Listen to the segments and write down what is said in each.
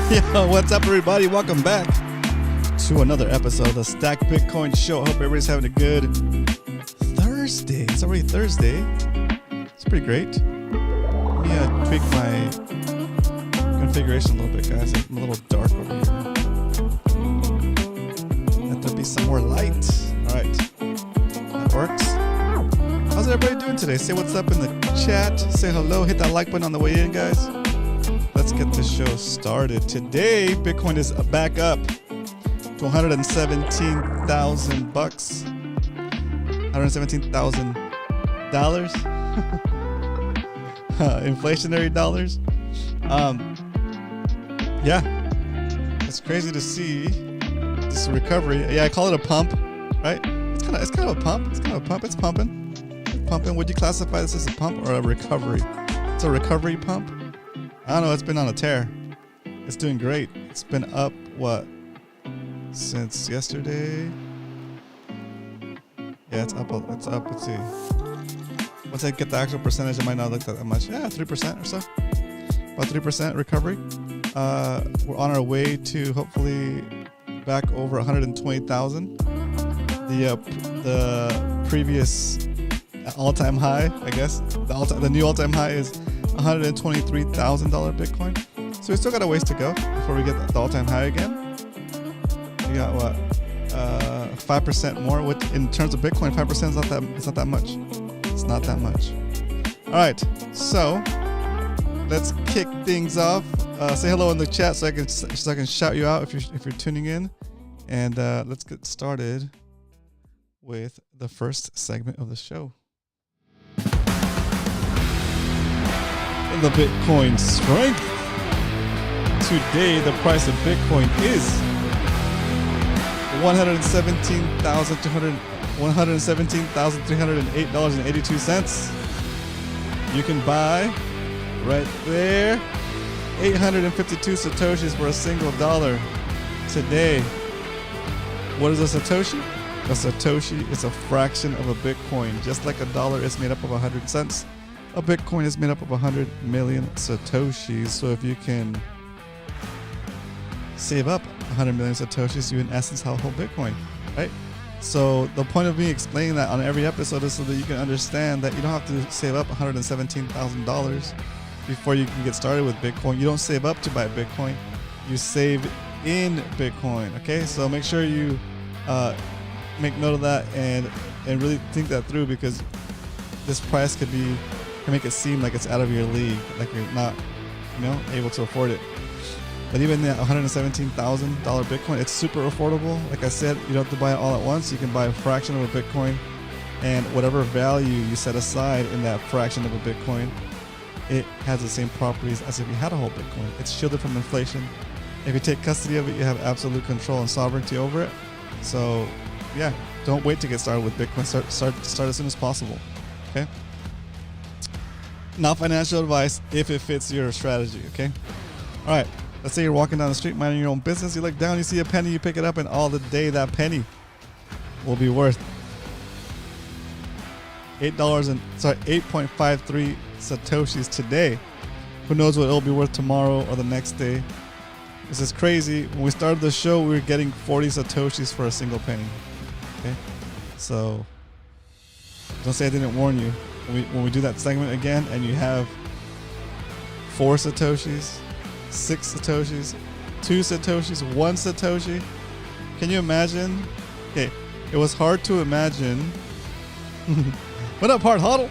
Yo, what's up, everybody? Welcome back to another episode of the Stack Bitcoin Show. I hope everybody's having a good Thursday. It's already Thursday. It's pretty great. Let me tweak my configuration a little bit, guys. I'm a little dark over here. Let there be some more light. All right, that works. How's everybody doing today? Say what's up in the chat. Say hello. Hit that like button on the way in, guys. Let's get this show started. Today, Bitcoin is back up to $117,000 bucks. $117,000. Inflationary dollars. Yeah, it's crazy to see this recovery. Yeah, I call it a pump, right? It's kind of a pump. It's pumping. It's pumping. Would you classify this as a pump or a recovery? It's a recovery pump. I don't know. It's been on a tear. It's doing great. It's been up since yesterday. Yeah, it's up. Let's see. Once I get the actual percentage, it might not look that much. Yeah, 3% or so. About 3% recovery. We're on our way to hopefully back over 120,000. The previous all-time high, I guess. The new all-time high is $123,000 Bitcoin. So we still got a ways to go before we get the all-time high again. We got 5% more. Which in terms of Bitcoin, 5% is not that much. It's not that much. All right, so let's kick things off. Say hello in the chat so I can shout you out if you're tuning in, and let's get started with the first segment of the show. In the Bitcoin strength. Today, the price of Bitcoin is $117,308.82. You can buy right there 852 Satoshis for a single dollar today. What is a Satoshi? A Satoshi is a fraction of a Bitcoin. Just like a dollar is made up of 100 cents, a Bitcoin is made up of 100 million Satoshis. So if you can save up 100 million Satoshis, you in essence have a whole Bitcoin, right? So the point of me explaining that on every episode is so that you can understand that you don't have to save up $117,000 before you can get started with Bitcoin. You don't save up to buy Bitcoin. You save in Bitcoin, okay? So make sure you make note of that and really think that through, because this price can make it seem like it's out of your league, like you're not, able to afford it. But even at $117,000 Bitcoin, it's super affordable. Like I said, you don't have to buy it all at once. You can buy a fraction of a Bitcoin, and whatever value you set aside in that fraction of a Bitcoin, it has the same properties as if you had a whole Bitcoin. It's shielded from inflation. If you take custody of it, you have absolute control and sovereignty over it. So, yeah, don't wait to get started with Bitcoin. Start as soon as possible. Okay. Not financial advice if it fits your strategy. Okay. All right. Let's say you're walking down the street minding your own business. You look down, you see a penny, you pick it up, and all the day that penny will be worth $8.53 Satoshis today. Who knows what it'll be worth tomorrow or the next day? This is crazy. When we started the show, we were getting 40 Satoshis for a single penny. Okay, so don't say I didn't warn you. When we do that segment again, and you have 4 Satoshis, 6 Satoshis, 2 Satoshis, 1 Satoshi. Can you imagine? Okay, it was hard to imagine. What up, Hard Huddle?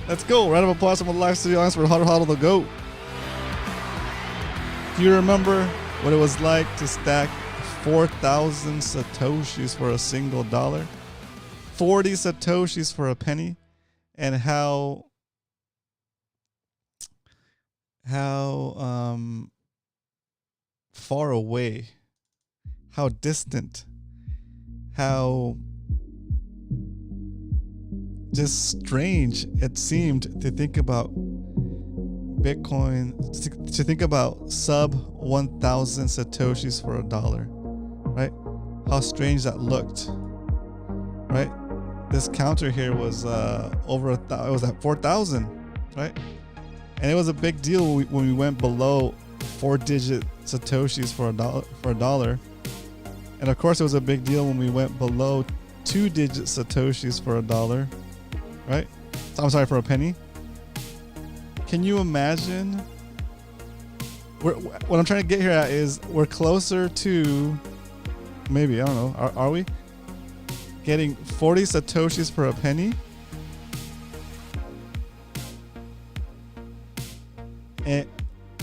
Let's go. Round of applause from the live studio audience for Hard Huddle to go. Do you remember what it was like to stack 4,000 Satoshis for a single dollar? 40 Satoshis for a penny? And how far away, how distant, how just strange it seemed to think about Bitcoin, to think about sub 1,000 Satoshis for a dollar, right? How strange that looked, right? This counter here was it was at 4,000, right? And it was a big deal when we went below 4-digit satoshis for a dollar. And of course, it was a big deal when we went below 2-digit satoshis for a dollar, right? So, I'm sorry, for a penny. Can you imagine? What I'm trying to get here at is we're closer to, maybe, I don't know, are we? Getting 40 satoshis for a penny? And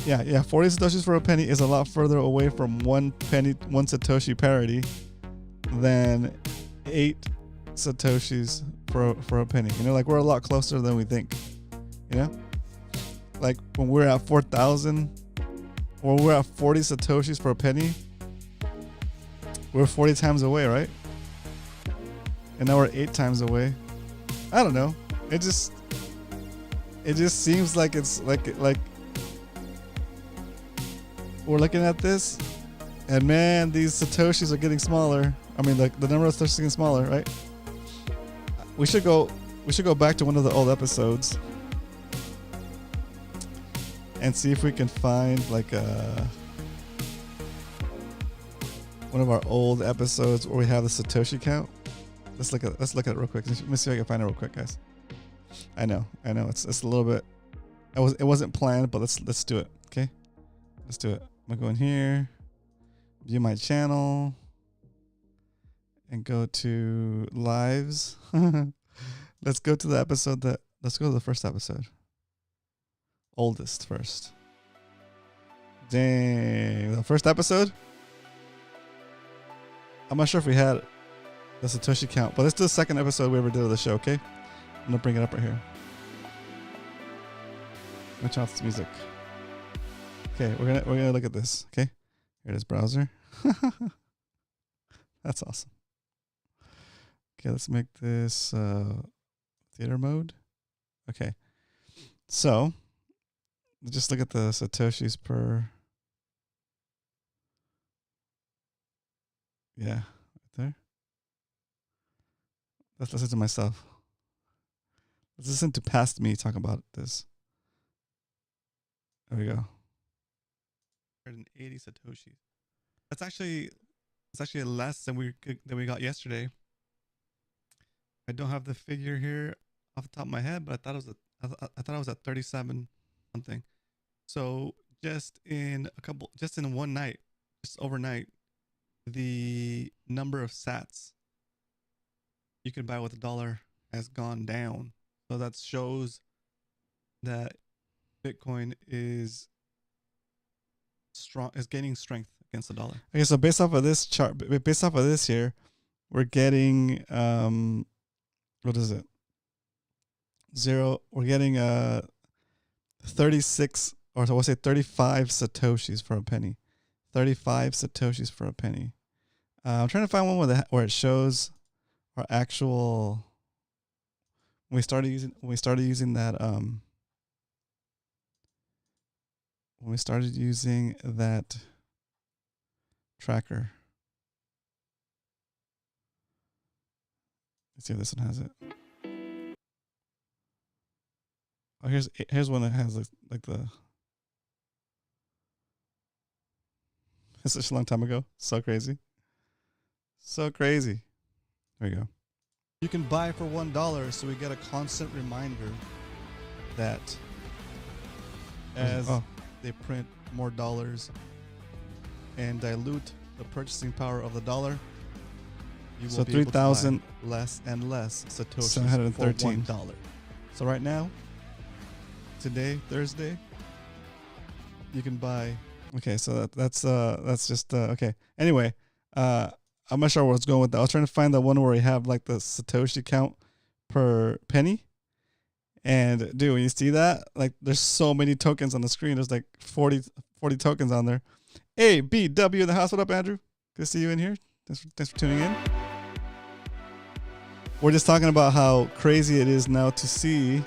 yeah, 40 satoshis for a penny is a lot further away from 1 satoshi parity than 8 satoshis for a penny. You know, like we're a lot closer than we think. You know, like when we're at 4,000, or we're at 40 satoshis for a penny, we're 40 times away, right? And now we're 8 times away. I don't know. It just seems like it's like we're looking at this, and man, these satoshis are getting smaller. I mean, the number of satoshis is getting smaller, right? We should go back to one of the old episodes and see if we can find like one of our old episodes where we have the satoshi count. Let's look at it real quick. Let me see if I can find it real quick, guys. I know it's a little bit. It wasn't planned, but let's do it. Okay, let's do it. I'm gonna go in here, view my channel, and go to lives. Let's go to the episode let's go to the first episode. Oldest first. Dang, the first episode? I'm not sure if we had the satoshi count, but let's do the second episode we ever did of the show, okay? I'm gonna bring it up right here. I'm gonna turn off this music. Okay, we're gonna look at this. Okay, here it is, browser. That's awesome. Okay, let's make this theater mode. Okay, so just look at the satoshis per. Yeah, right there. Let's listen to myself. Let's listen to past me talk about this. There we go. 180 satoshis. It's actually less than we got yesterday. I don't have the figure here off the top of my head, but I thought it was at 37 something. So just in one night, just overnight, the number of sats you could buy with $1 has gone down. So that shows that Bitcoin is gaining strength against the dollar. Okay, so based off of this chart, based off of this here, we're getting what is it? We're getting 36, or so we'll say 35 satoshis for a penny. 35 satoshis for a penny. I'm trying to find one where it shows our actual. When we started using that when we started using that tracker. Let's see if this one has it. Oh, here's one that has like the. It's such a long time ago. So crazy. So crazy. There we go. You can buy for $1, so we get a constant reminder that as they print more dollars and dilute the purchasing power of the dollar, you will be able to buy less and less satoshis 713 for $1. So right now, today, Thursday, you can buy. Okay, so that's just okay. Anyway, I'm not sure where it's going with that. I was trying to find the one where we have like the satoshi count per penny. And dude, when you see that, like there's so many tokens on the screen. There's like 40 tokens on there. A, B, W in the house. What up, Andrew? Good to see you in here. Thanks for tuning in. We're just talking about how crazy it is now to see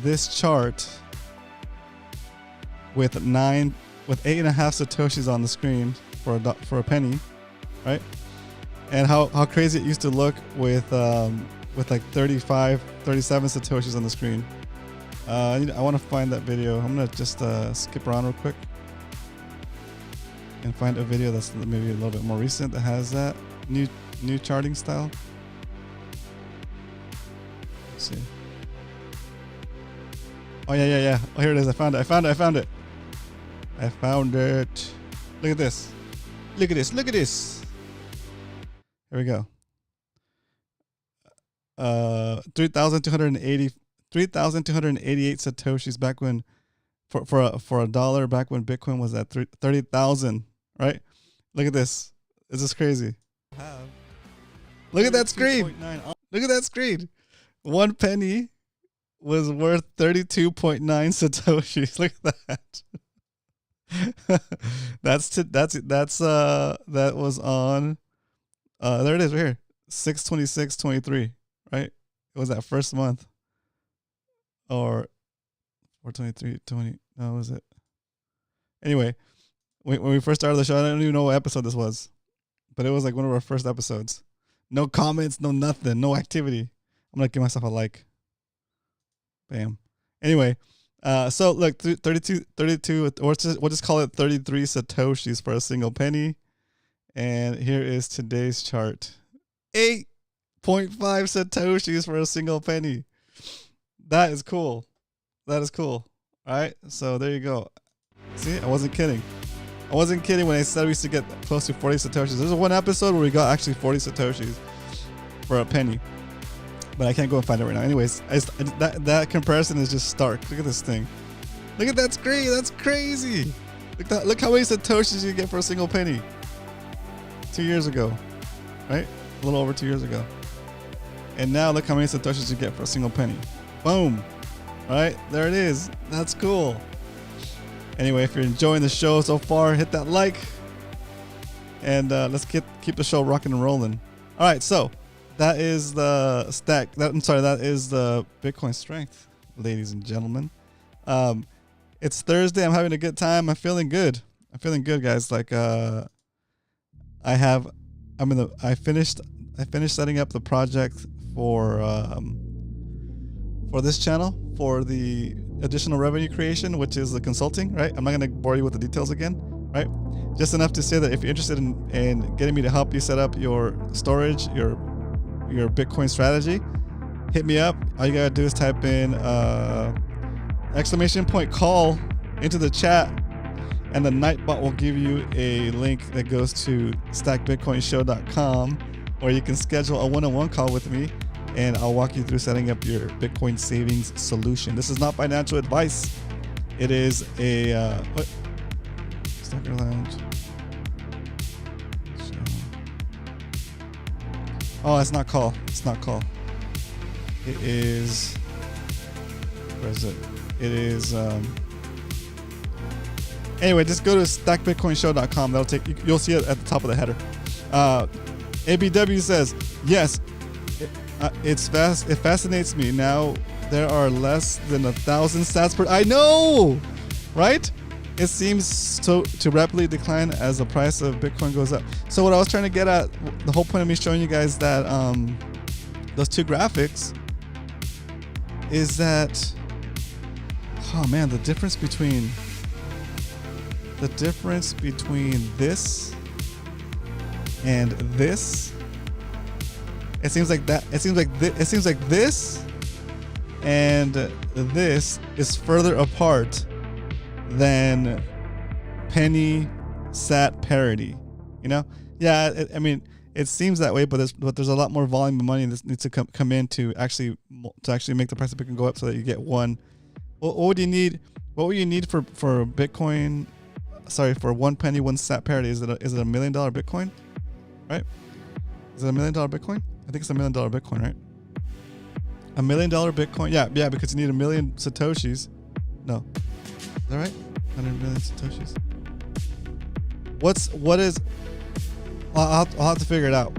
this chart with 8.5 satoshis on the screen for a penny, right? And how crazy it used to look with like 35, 37 satoshis on the screen. I want to find that video. I'm gonna just skip around real quick. and find a video that's maybe a little bit more recent that has that new charting style. Let's see. Oh yeah. Oh, here it is. I found it. Look at this. Look at this. Here we go. 3,288 satoshis back when for a dollar back when Bitcoin was at 30,000, right? Look at this. Is this crazy? Look at that screen. Look at that screen. 1 penny was worth 32.9 satoshis. Look at that. That was on there it is right here. 6/26/23, right? It was that first month. Or 4/23/20. No, was it? Anyway, when we first started the show, I don't even know what episode this was, but it was like one of our first episodes. No comments, no nothing, no activity. I'm gonna give myself a like. Bam. Anyway, so look, 32, or we'll just call it 33 satoshis for a single penny. And here is today's chart. 8.5 satoshis for a single penny. That is cool. All right, so there you go. See, I wasn't kidding. When I said we used to get close to 40 satoshis. There's one episode where we got actually 40 satoshis for a penny. But I can't go and find it right now. Anyways, that comparison is just stark. Look at this thing. Look at that screen. That's crazy. Look how many satoshis you get for a single penny. 2 years ago, right? A little over 2 years ago. And now look how many satoshis you get for a single penny. Boom. All right, there it is. That's cool. Anyway, if you're enjoying the show so far, hit that like. And let's keep the show rocking and rolling. All right, so that is the stack. That is the Bitcoin strength, ladies and gentlemen. It's Thursday. I'm having a good time. I'm feeling good, guys. Like I finished setting up the project for this channel for the additional revenue creation, which is the consulting, right? I'm not going to bore you with the details again, right? Just enough to say that if you're interested in getting me to help you set up your storage, your Bitcoin strategy, hit me up. All you gotta do is type in !call into the chat, and the Nightbot will give you a link that goes to stackbitcoinshow.com, where you can schedule a one-on-one call with me, and I'll walk you through setting up your Bitcoin savings solution. This is not financial advice. It is a Stacker Lounge. Oh, it's not call. It is. Where is it? It is. Anyway, just go to stackbitcoinshow.com. That'll take you. You'll see it at the top of the header. ABW says yes. It's fast. It fascinates me. Now there are less than 1,000 sats per. I know, right? It seems to rapidly decline as the price of Bitcoin goes up. So what I was trying to get at, the whole point of me showing you guys that those two graphics is that, oh man, the difference between this and this, it seems like this and this is further apart than penny sat parity, you know? Yeah, I mean, it seems that way, but there's a lot more volume of money that needs to come in to actually make the price of Bitcoin go up, so that you get one. What would you need? What would you need for Bitcoin? Sorry, for 1 penny 1 sat parity? Is it $1 million Bitcoin? Right? Is it $1 million Bitcoin? I think it's $1 million Bitcoin, right? $1 million Bitcoin? Yeah, because you need 1 million satoshis. No. Is that right? 100 million satoshis. What is? I'll have to figure it out.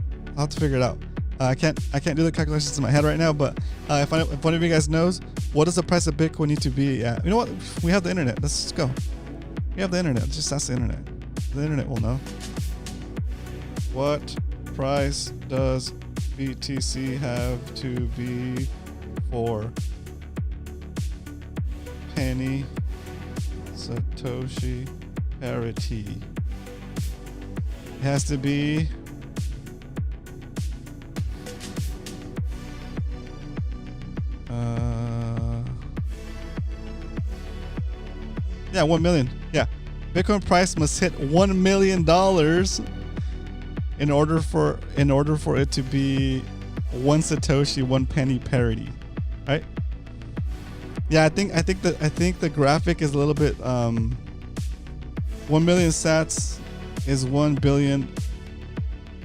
I can't do the calculations in my head right now. But if one of you guys knows, what does the price of Bitcoin need to be at? You know what? We have the internet. Let's just go. We have the internet. Just ask the internet. The internet will know. What price does BTC have to be for penny Satoshi parity? It has to be yeah, 1 million. Yeah. Bitcoin price must hit $1 million in order for it to be 1 Satoshi, 1 penny parity. Right? Yeah, I think the graphic is a little bit 1 million sats is 1 billion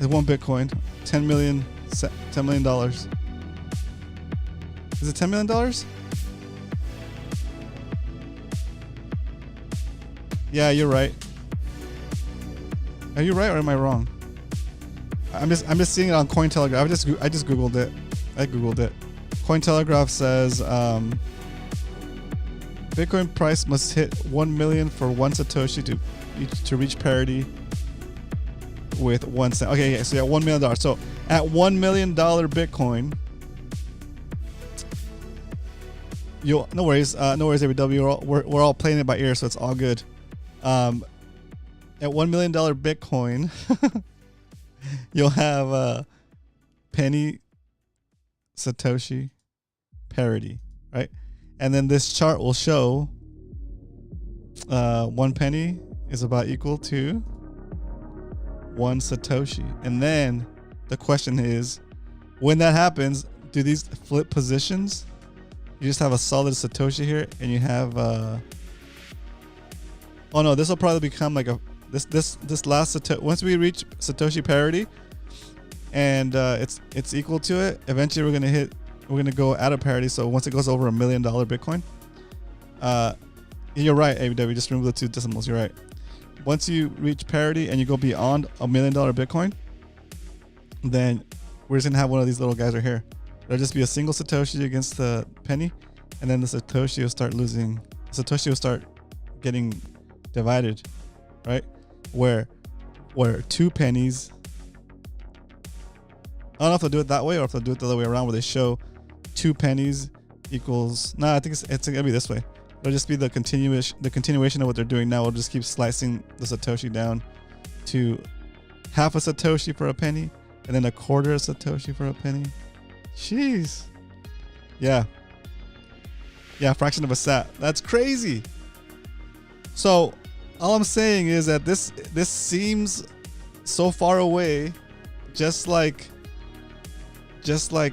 is 1 Bitcoin. $10 million. Is it $10 million? Yeah, you're right. Are you right or am I wrong? I'm just seeing it on Cointelegraph. I just googled it. Cointelegraph says Bitcoin price must hit 1 million for 1 Satoshi to reach parity with 1 cent. Okay, yeah, so yeah, $1 million. So at $1 million Bitcoin, no worries, ABW. We're all playing it by ear, so it's all good. At $1 million Bitcoin, you'll have penny Satoshi parity, right? And then this chart will show 1 penny is about equal to 1 Satoshi. And then the question is, when that happens, do these flip positions? You just have a solid Satoshi here, and you have oh no, this will probably become like a this last Satoshi. Once we reach Satoshi parity, and it's equal to it, eventually we're gonna go out of parity. So once it goes over $1 million Bitcoin, you're right, ABW. Just remove the 2 decimals. You're right. Once you reach parity and you go beyond $1 million Bitcoin, then we're just gonna have one of these little guys right here. There'll just be a single Satoshi against the penny, and then the Satoshi will start losing. Satoshi will start getting divided, right? Where 2 pennies. I don't know if they'll do it that way or if they'll do it the other way around, where they show 2 pennies equals. No, I think it's gonna be this way. It'll just be the continuation of what they're doing now. We'll just keep slicing the Satoshi down to half a Satoshi for a penny, and then a quarter of Satoshi for a penny. Jeez. Yeah, fraction of a sat. That's crazy. So all I'm saying is that this seems so far away, just like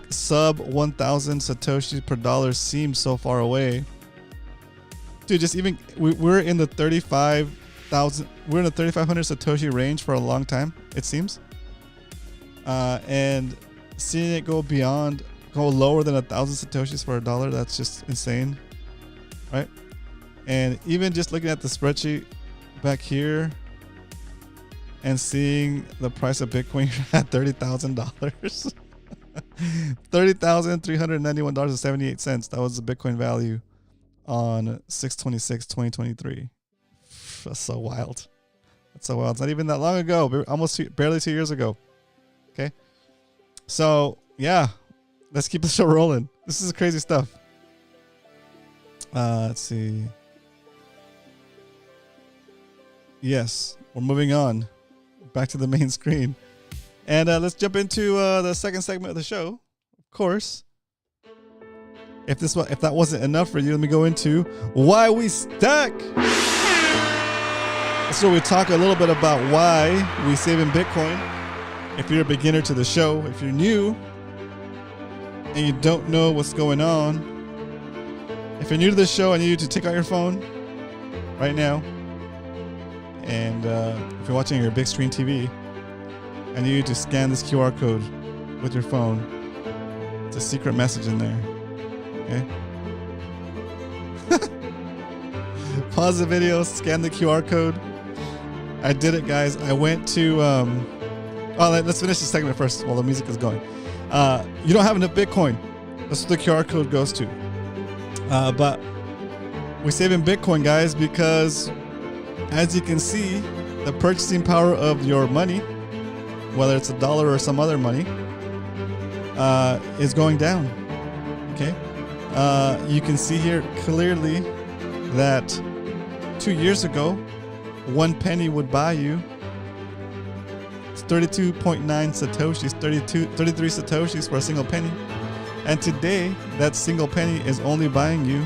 sub 1,000 Satoshis per dollar seems so far away. Dude, just even we're in the 35,000, we're in the 3,500 Satoshi range for a long time, it seems. And seeing it go lower than 1,000 Satoshis for a dollar, that's just insane, right? And even just looking at the spreadsheet back here and seeing the price of Bitcoin at $30,000, $30,391.78. That was the Bitcoin value on 6/26/2023. That's so wild. It's not even that long ago. Barely 2 years ago. Okay. So yeah, let's keep the show rolling. This is crazy stuff. Let's see. Yes, we're moving on back to the main screen, and let's jump into the second segment of the show. Of course, if that wasn't enough for you, let me go into why we stack. So we talk a little bit about why we save in Bitcoin. If you're a beginner to the show, if you're new and you don't know what's going on, if you're new to the show, I need you to take out your phone right now. And if you're watching your big screen TV, I need you to scan this QR code with your phone. It's a secret message in there. Okay? Pause the video, scan the QR code. I did it, guys. I went to... let's finish the segment first while the music is going. You don't have enough Bitcoin. That's what the QR code goes to. But we save in Bitcoin, guys, because... as you can see, the purchasing power of your money, whether it's $1 or some other money, is going down. Okay? You can see here clearly that 2 years ago, 1 penny would buy you 32.9 satoshis, 33 satoshis for a single penny. And today, that single penny is only buying you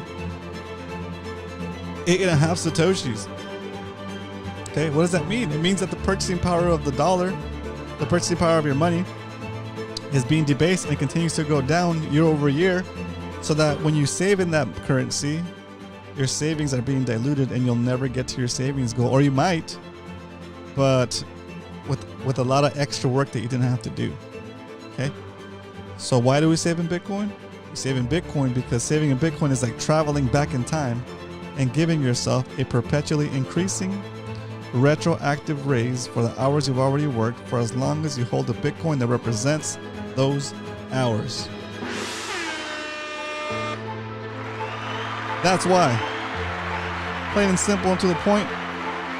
8.5 satoshis. Okay, what does that mean? It means that the purchasing power of the dollar, the purchasing power of your money, is being debased and continues to go down year over year, so that when you save in that currency, your savings are being diluted and you'll never get to your savings goal. Or you might, but with a lot of extra work that you didn't have to do. Okay? So why do we save in Bitcoin? We save in Bitcoin because saving in Bitcoin is like traveling back in time and giving yourself a perpetually increasing retroactive raise for the hours you've already worked for as long as you hold a Bitcoin that represents those hours. That's why. Plain and simple and to the point.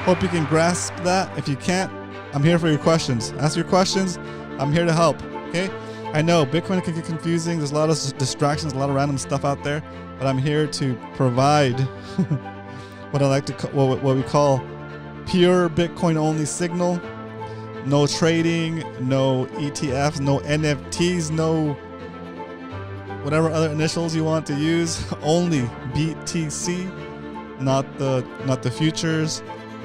Hope you can grasp that. If you can't, I'm here for your questions. Ask your questions. I'm here to help. Okay? I know Bitcoin can get confusing. There's a lot of distractions, a lot of random stuff out there, but I'm here to provide what I like to call, what we call pure Bitcoin only signal. No trading, no ETFs, no NFTs, no whatever other initials you want to use. Only BTC, not the futures,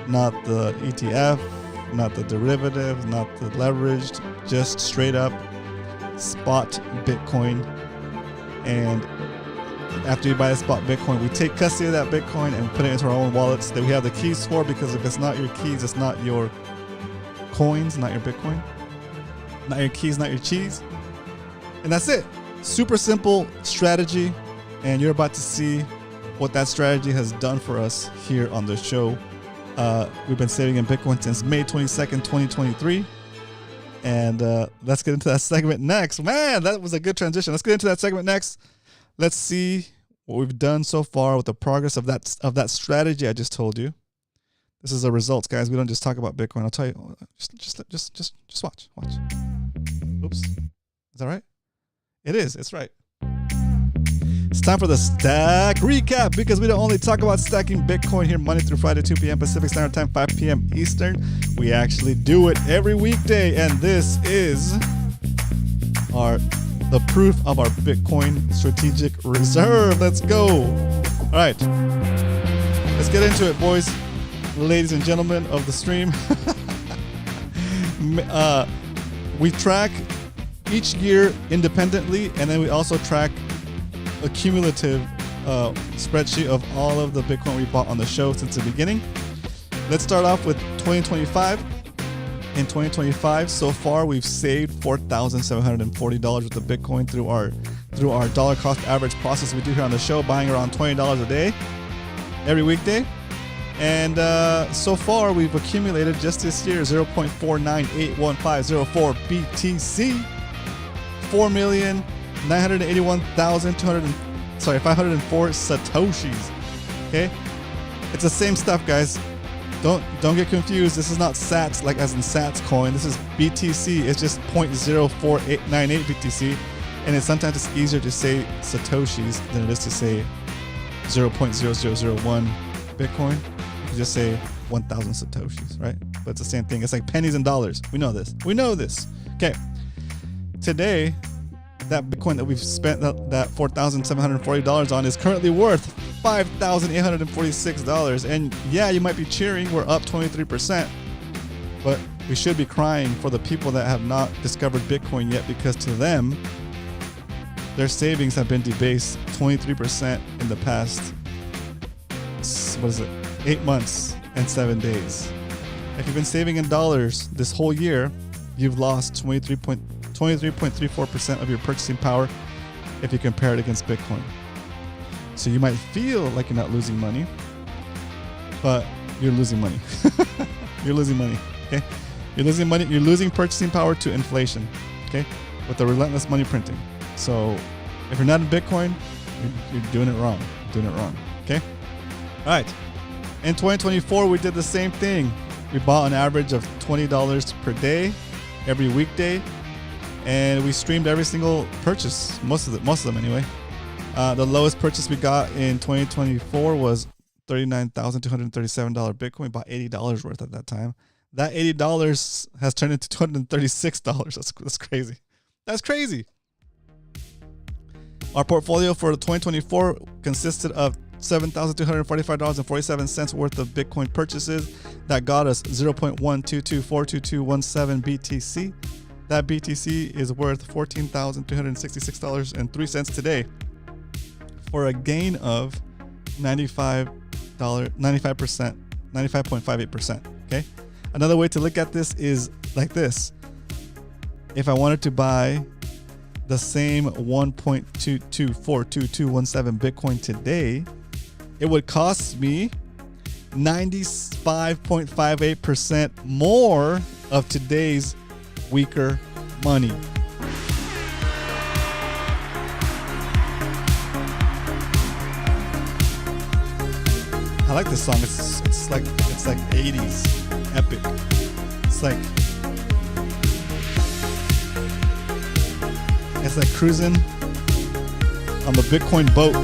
not the ETF, not the derivative, not the leveraged, just straight up spot Bitcoin. And after you buy a spot Bitcoin, we take custody of that Bitcoin and put it into our own wallets that we have the keys for, because if it's not your keys, it's not your coins, not your Bitcoin, not your keys, not your cheese. And that's it. Super simple strategy. And you're about to see what that strategy has done for us here on the show. We've been saving in Bitcoin since May 22nd, 2023. And let's get into that segment next. Man, that was a good transition. Let's get into that segment next. Let's see what we've done so far with the progress of that strategy I just told you. This is the results, guys. We don't just talk about Bitcoin. I'll tell you. Just watch. Oops. Is that right? It is. It's right. It's time for the stack recap, because we don't only talk about stacking Bitcoin here Monday through Friday, 2 p.m. Pacific Standard Time, 5 p.m. Eastern. We actually do it every weekday, and this is the proof of our Bitcoin strategic reserve. Let's go. All right. Let's get into it, boys, ladies and gentlemen of the stream. We track each year independently, and then we also track a cumulative spreadsheet of all of the Bitcoin we bought on the show since the beginning. Let's start off with 2025. In 2025, so far, we've saved $4,740 worth of Bitcoin through our dollar cost average process we do here on the show, buying around $20 a day, every weekday. And so far, we've accumulated just this year 0.498150 BTC, 4,981,504 satoshis. Okay, it's the same stuff, guys. Don't get confused. This is not sats, like as in sats coin. This is BTC. It's just 0.04898 BTC, and sometimes it's easier to say satoshis than it is to say 0.0001 Bitcoin. You can just say 1,000 satoshis, right? But it's the same thing. It's like pennies and dollars. We know this. Okay. Today, that Bitcoin that we've spent that $4,740 on is currently worth $5,846. And yeah, you might be cheering. We're up 23%. But we should be crying for the people that have not discovered Bitcoin yet, because to them, their savings have been debased 23% in the past, 8 months and 7 days. If you've been saving in dollars this whole year, you've lost 23.34% of your purchasing power if you compare it against Bitcoin. So you might feel like you're not losing money, but you're losing money. You're losing money, okay? You're losing money. You're losing purchasing power to inflation, okay? With the relentless money printing. So if you're not in Bitcoin, you're doing it wrong. Okay? All right. In 2024, we did the same thing. We bought an average of $20 per day, every weekday, and we streamed every single purchase, most of them anyway. The lowest purchase we got in 2024 was $39,237 Bitcoin. We bought $80 worth at that time. That $80 has turned into $236. That's crazy. That's crazy. Our portfolio for 2024 consisted of $7,245.47 worth of Bitcoin purchases. That got us 0.122422217 BTC. That BTC is worth $14,366.03 today, for a gain of 95.58%. Okay. Another way to look at this is like this. If I wanted to buy the same 1.22422217 Bitcoin today, it would cost me 95.58% more of today's weaker money. I like this song. It's like 80s epic. It's like cruising on the Bitcoin boat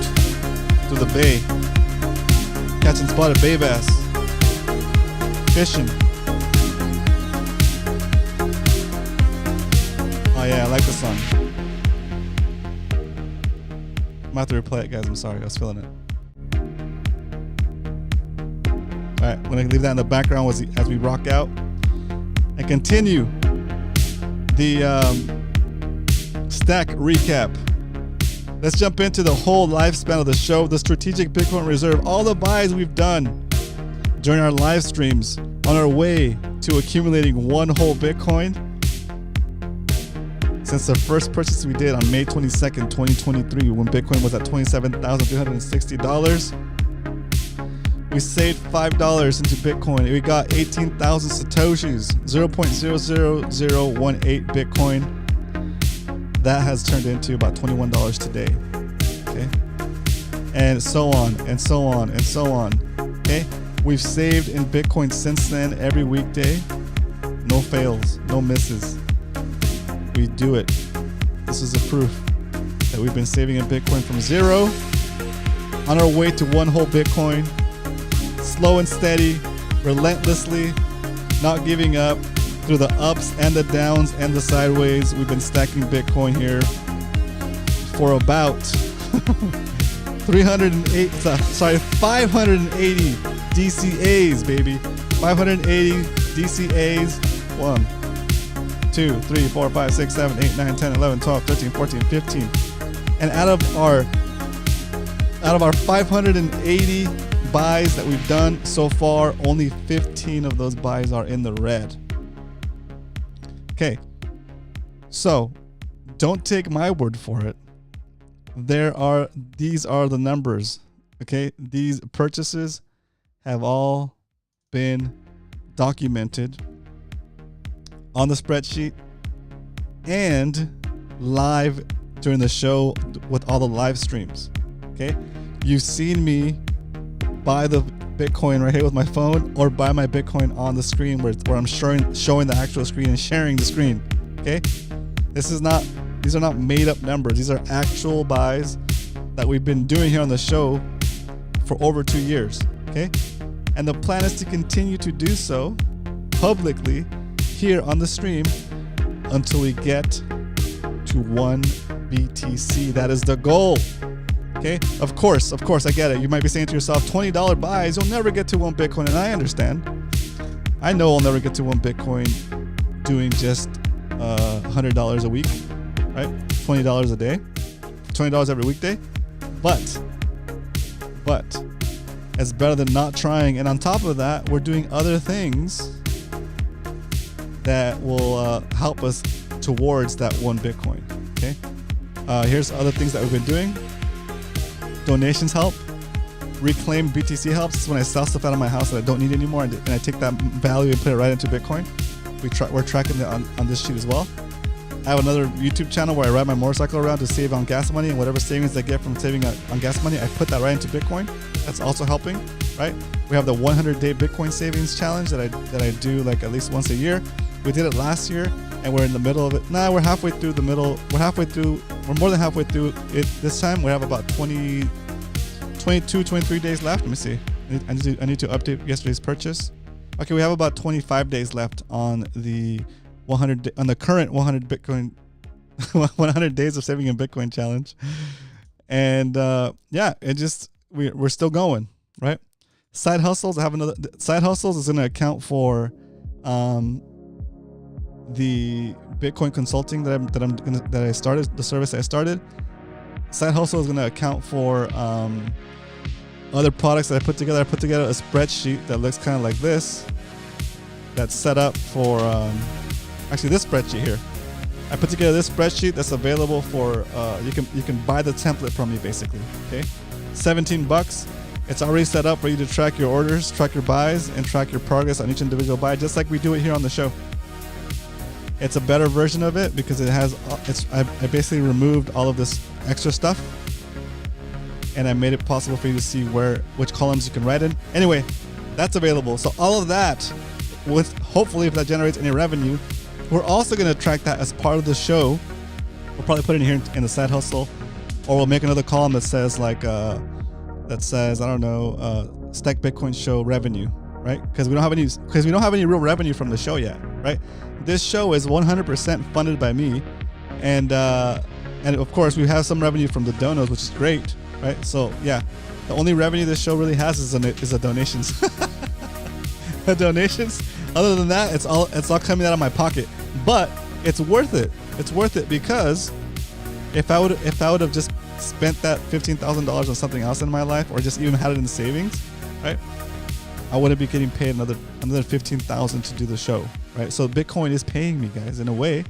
through the bay, catching spotted bay bass, fishing. Oh yeah, I like the song. I'm about to replay it, guys. I'm sorry, I was feeling it. All right, I'm gonna leave that in the background as we rock out and continue the stack recap. Let's jump into the whole lifespan of the show, the strategic Bitcoin reserve, all the buys we've done during our live streams on our way to accumulating one whole Bitcoin. Since the first purchase we did on May 22nd, 2023, when Bitcoin was at $27,360, we saved $5 into Bitcoin. We got 18,000 Satoshis, 0.00018 Bitcoin. That has turned into about $21 today. Okay. And so on and so on and so on. Okay. We've saved in Bitcoin since then every weekday. No fails, no misses. We do it. This is a proof that we've been saving in Bitcoin from zero on our way to one whole Bitcoin. Slow and steady, relentlessly, not giving up. Through the ups and the downs and the sideways, we've been stacking Bitcoin here for about 580 DCAs, baby. 580 DCAs. 1, 2, 3, 4, 5, 6, 7, 8, 9, 10, 11, 12, 13, 14, 15. And out of our 580 buys that we've done so far, only 15 of those buys are in the red. Okay, so don't take my word for it. These are the numbers. Okay, these purchases have all been documented on the spreadsheet and live during the show with all the live streams. Okay, you've seen me buy the Bitcoin right here with my phone, or buy my Bitcoin on the screen where I'm showing the actual screen and sharing the screen. Okay, these are not made up numbers. These are actual buys that we've been doing here on the show for over 2 years. Okay, and the plan is to continue to do so publicly here on the stream until we get to 1 BTC. That is the goal. Okay, of course, I get it. You might be saying to yourself, $20 buys, you'll never get to 1 Bitcoin. And I understand. I know I'll never get to 1 Bitcoin doing just $100 a week, right? $20 a day, $20 every weekday. But it's better than not trying. And on top of that, we're doing other things that will help us towards that 1 Bitcoin. Okay, here's other things that we've been doing. Donations help. Reclaim BTC helps. This is when I sell stuff out of my house that I don't need anymore, and I take that value and put it right into Bitcoin. We're tracking it on this sheet as well. I have another YouTube channel where I ride my motorcycle around to save on gas money, and whatever savings I get from saving on gas money, I put that right into Bitcoin. That's also helping, right? We have the 100-day Bitcoin savings challenge that I do like at least once a year. We did it last year, and we're in the middle of it. We're halfway through the middle. We're more than halfway through it this time. We have about 22, 23 days left. Let me see. I need to update yesterday's purchase. Okay, we have about 25 days left on the current 100 Bitcoin 100 days of saving in Bitcoin challenge. And yeah, we're still going, right? Side hustles. I have another side hustles is going to account for the Bitcoin consulting that I started, the service I started. Side hustle is going to account for other products that I put together. I put together a spreadsheet that looks kind of like this. That's set up for actually this spreadsheet here. I put together this spreadsheet that's available for you can buy the template from me basically. Okay, $17. It's already set up for you to track your orders, track your buys, and track your progress on each individual buy, just like we do it here on the show. It's a better version of it because it has I basically removed all of this extra stuff, and I made it possible for you to see which columns you can write in. Anyway, that's available. So all of that, with hopefully if that generates any revenue, we're also going to track that as part of the show. We'll probably put it in here in the side hustle, or we'll make another column that says I don't know, Stack Bitcoin Show revenue, right? Because we don't have any real revenue from the show yet, right? This show is 100% funded by me, and of course we have some revenue from the donos, which is great, right? So yeah, the only revenue this show really has is the donations. The donations. Other than that, it's all coming out of my pocket. But it's worth it. It's worth it because if I would have just spent that $15,000 on something else in my life, or just even had it in savings, right, I wouldn't be getting paid another $15,000 to do the show, right? So Bitcoin is paying me, guys, in a way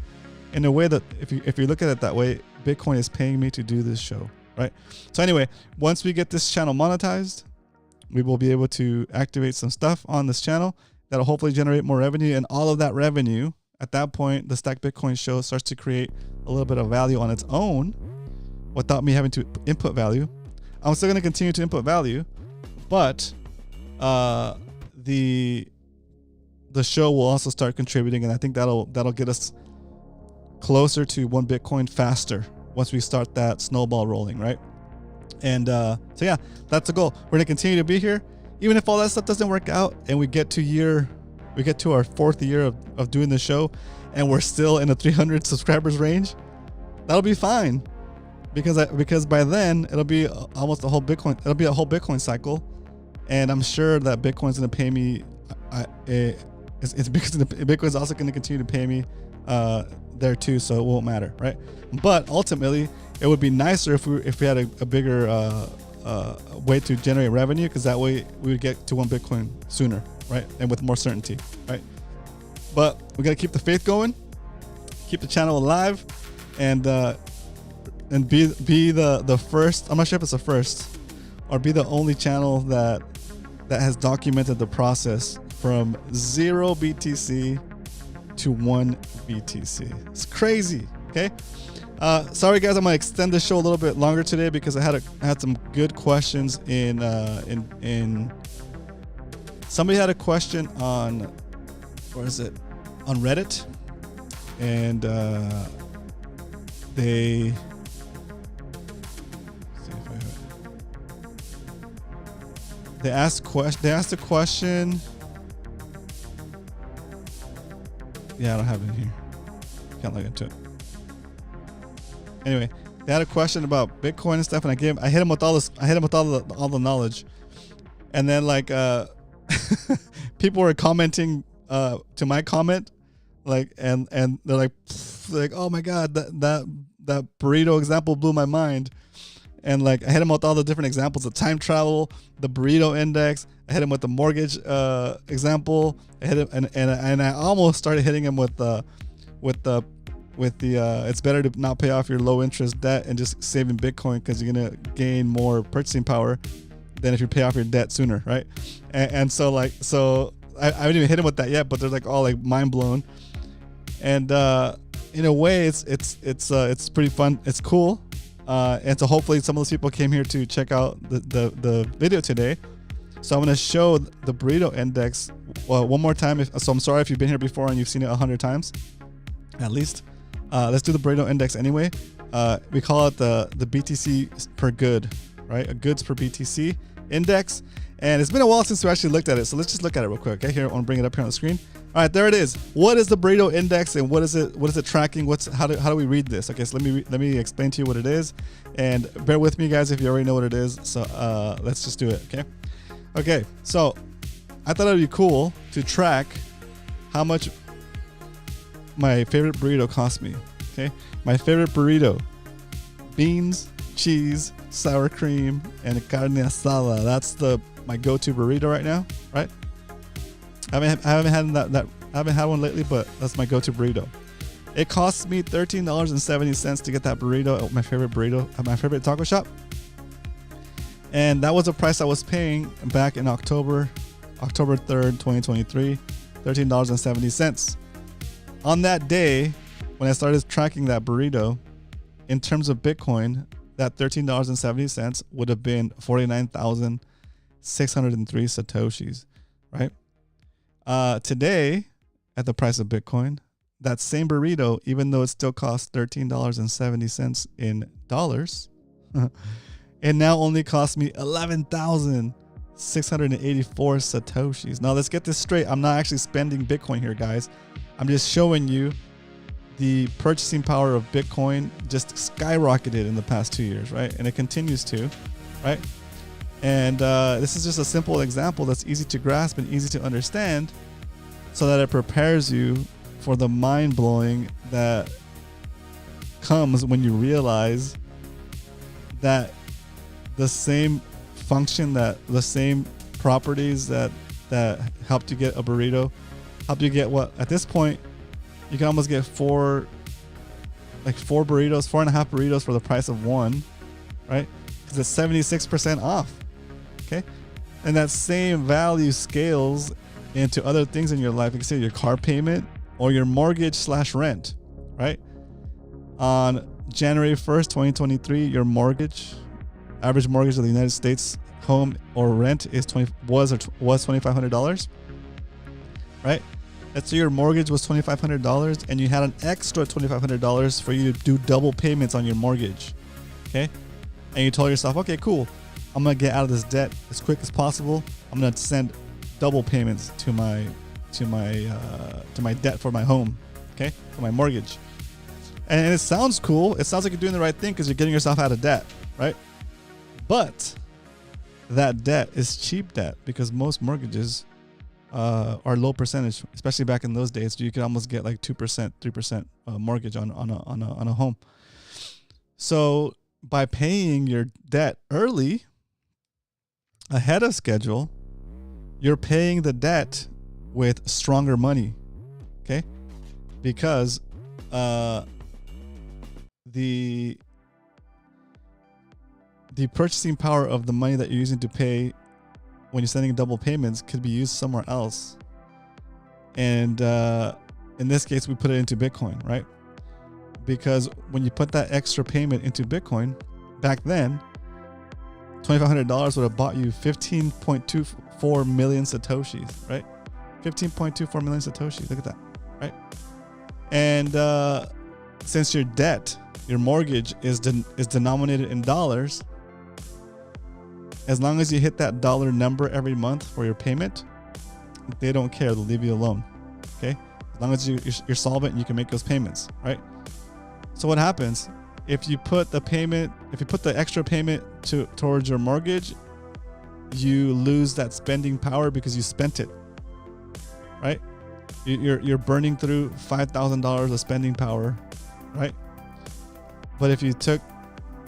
that if you look at it that way, Bitcoin is paying me to do this show, right? So anyway, once we get this channel monetized, we will be able to activate some stuff on this channel that'll hopefully generate more revenue, and all of that revenue, at that point, the Stack Bitcoin Show starts to create a little bit of value on its own without me having to input value. I'm still going to continue to input value, but the show will also start contributing, and I think that'll get us closer to 1 Bitcoin faster once we start that snowball rolling, right? And so yeah, that's the goal. We're going to continue to be here. Even if all that stuff doesn't work out and we get to our 4th year of doing the show and we're still in the 300 subscribers range, that'll be fine, because by then it'll be almost a whole Bitcoin cycle, and I'm sure that Bitcoin's going to pay me. It's because Bitcoin's also going to continue to pay me there too, so it won't matter, right? But ultimately, it would be nicer if we had a bigger way to generate revenue, because that way we would get to 1 Bitcoin sooner, right? And with more certainty, right? But we got to keep the faith going, keep the channel alive, and be the first. I'm not sure if it's the first, or be the only channel that has documented the process from 0 BTC to 1 BTC. It's crazy. Okay. Sorry guys, I'm gonna extend the show a little bit longer today because I had some good questions in somebody had a question on, where is it, on Reddit, and they asked a question. Yeah, I don't have it in here. Can't log into it. Anyway, they had a question about Bitcoin and stuff, and I hit him with all the knowledge, and then people were commenting to my comment, and they're like, oh my god, that burrito example blew my mind, and I hit him with all the different examples of time travel, the burrito index. I hit him with the mortgage example. I hit him, and I almost started hitting him with the it's better to not pay off your low interest debt and just saving Bitcoin, because you're gonna gain more purchasing power than if you pay off your debt sooner, right? And so I haven't even hit him with that yet, but they're all mind blown. And in a way, it's pretty fun. It's cool. And so hopefully some of those people came here to check out the video today. So I'm gonna show the burrito index one more time. So I'm sorry if you've been here before and you've seen it 100 times, at least. Let's do the burrito index anyway. We call it the BTC per good, right? A goods per BTC index. And it's been a while since we actually looked at it. So let's just look at it real quick. Okay, here, I want to bring it up here on the screen. All right, there it is. What is the burrito index and what is it tracking? How do we read this? Okay, so let me explain to you what it is. And bear with me, guys, if you already know what it is. So let's just do it, okay? Okay, so I thought it would be cool to track how much my favorite burrito cost me, okay? My favorite burrito, beans, cheese, sour cream, and carne asada. That's my go-to burrito right now, right? I haven't had one lately, but that's my go-to burrito. It costs me $13.70 to get that burrito at my favorite taco shop. And that was the price I was paying back in October 3rd, 2023, $13.70. On that day, when I started tracking that burrito, in terms of Bitcoin, that $13.70 would have been 49,603 Satoshis, right? Today, at the price of Bitcoin, that same burrito, even though it still costs $13.70 in dollars, it now only costs me 11,684 Satoshis. Now, let's get this straight. I'm not actually spending Bitcoin here, guys. I'm just showing you the purchasing power of Bitcoin just skyrocketed in the past 2 years, right? And it continues to, right? And this is just a simple example that's easy to grasp and easy to understand so that it prepares you for the mind-blowing that comes when you realize that the same function, that the same properties that helped you get a burrito, helped you get what, at this point, you can almost get four and a half burritos for the price of one, right? Because it's 76% off, okay? And that same value scales into other things in your life, like say your car payment or your mortgage/rent, right? On January 1st, 2023, your average mortgage of the United States home or rent was $2,500, right? Let's say your mortgage was $2,500 and you had an extra $2,500 for you to do double payments on your mortgage, okay? And you told yourself, okay, cool, I'm gonna get out of this debt as quick as possible. I'm gonna send double payments to my debt for my home, okay, for my mortgage. And it sounds cool. It sounds like you're doing the right thing because you're getting yourself out of debt, right? But that debt is cheap debt because most mortgages are low percentage, especially back in those days. You could almost get like 2%, 3% mortgage on a home. So by paying your debt early, ahead of schedule, you're paying the debt with stronger money, okay? Because the purchasing power of the money that you're using to pay when you're sending double payments could be used somewhere else. And in this case, we put it into Bitcoin, right? Because when you put that extra payment into Bitcoin, back then, $2,500 would have bought you 15.24 million Satoshis, right? 15.24 million Satoshis. Look at that, right? And since your debt, your mortgage is denominated in dollars, as long as you hit that dollar number every month for your payment, they don't care. They'll leave you alone, okay? As long as you're solvent and you can make those payments, right? So what happens if you put the extra payment towards your mortgage, you lose that spending power because you spent it, right? You're burning through $5,000 of spending power, right? But if you took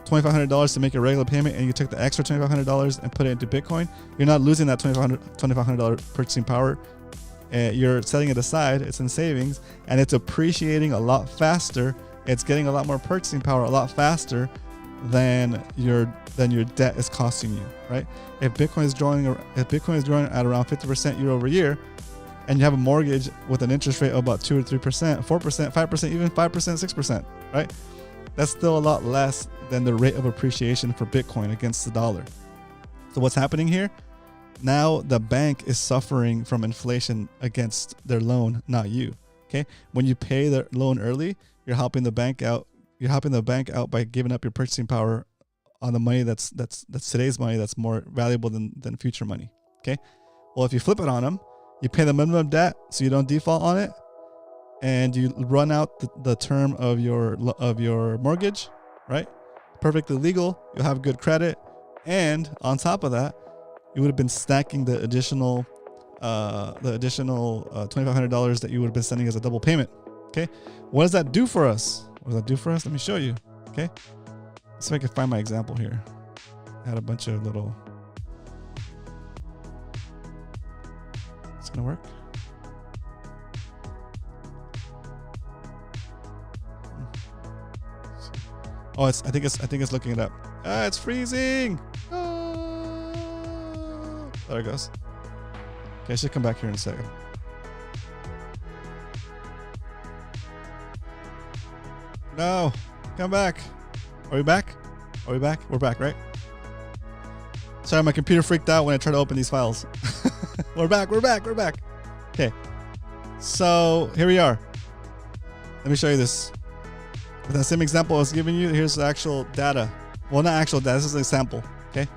$2,500 to make a regular payment and you took the extra $2,500 and put it into Bitcoin, you're not losing that $2,500 purchasing power. You're setting it aside. It's in savings and it's appreciating a lot faster. It's getting a lot more purchasing power a lot faster than your debt is costing you, right? If Bitcoin is growing at around 50% year over year, and you have a mortgage with an interest rate of about 2 or 3%, 4%, 5%, even 5%, 6%, right? That's still a lot less than the rate of appreciation for Bitcoin against the dollar. So what's happening here? Now the bank is suffering from inflation against their loan, not you. Okay. When you pay the loan early, you're helping the bank out. You're helping the bank out by giving up your purchasing power on the money that's today's money that's more valuable than future money. Okay. Well, if you flip it on them, you pay the minimum debt so you don't default on it, and you run out the term of your mortgage, right? Perfectly legal. You'll have good credit, and on top of that, you would have been stacking the additional $2,500 that you would have been sending as a double payment. Okay. What does that do for us? What does that do for us? Let me show you. Okay. Let's see if I can find my example here. I had a bunch of little. It's gonna work. Oh, I think it's looking it up. Ah, it's freezing. Ah. There it goes. Okay, I should come back here in a second. No, come back. Are we back? Are we back? We're back, right? Sorry, my computer freaked out when I tried to open these files. We're back. Okay, so here we are. Let me show you this. With that same example I was giving you, here's the actual data. Well, not actual data, this is an example, okay?